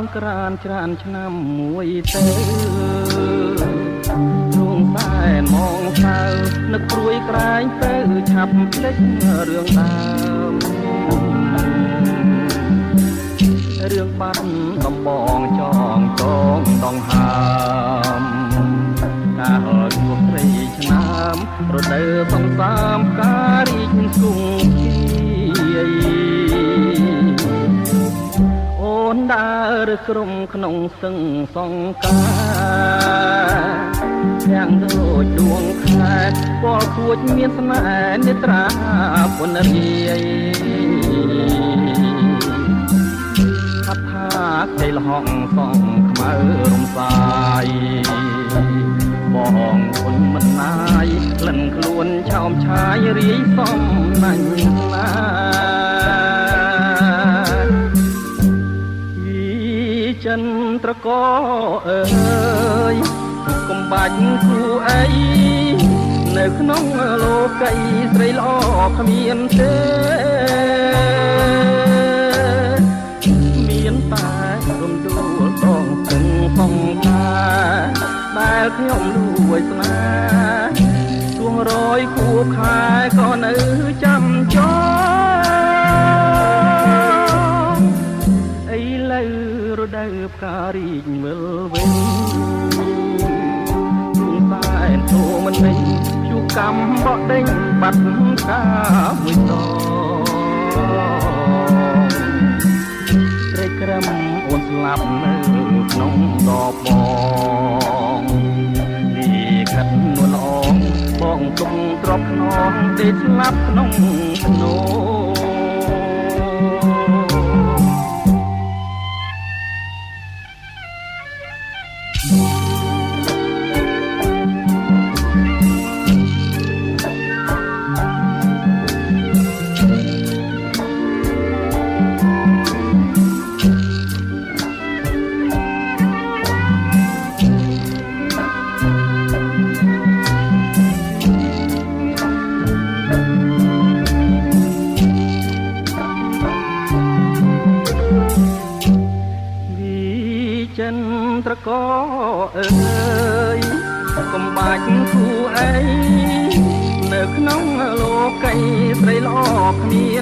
งกรานต์ច្រើនឆ្នាំមួយទៅរួងសែនมองសៅនឹកព្រួយក្រែងទៅឆាប់ភ្លេចរឿងដើមរឿងបាត់ដំបងចងចងដងហើមកាលជួបព្រៃឆ្នាំរដូវសង្សាមការរីកគង់អូនដើរក្រុមក្នុងសឹងសង្ការទាំងដូចដួងខែពណ៌គួចមានស្នេហ៍នេត្រាពុនរាយថាខ្ចីលហងសងខ្មៅរំសាយបងគុណមិនណាយក្លិនខ្លួនឆោមឆាយរាយសំណាញ់ណាចិនត្រកអើយកុំបាច់គូអីនៅក្នុងលោកីស្រីល្អគ្មានទេមានតែរំដួលបងទាំងសងការដែលខ្ញុំលួចស្នេហ៍ទួងរយខួបខែក៏នៅចាំចោរដូវផ្ការីកវិលវិញទួងសែនធូមិនវិញជួកំបោះដេញបាត់កាមួយតត្រេកក្រំអូនស្លាប់នៅក្នុងដបបងពីខិតនួនអងបងទុំទ្របខ្នងទេស្លាប់ក្នុងភ្នោចិនត្រកអើយកុំបាច់គូអីនៅក្នុងលោកីស្រីល្អគ្មាន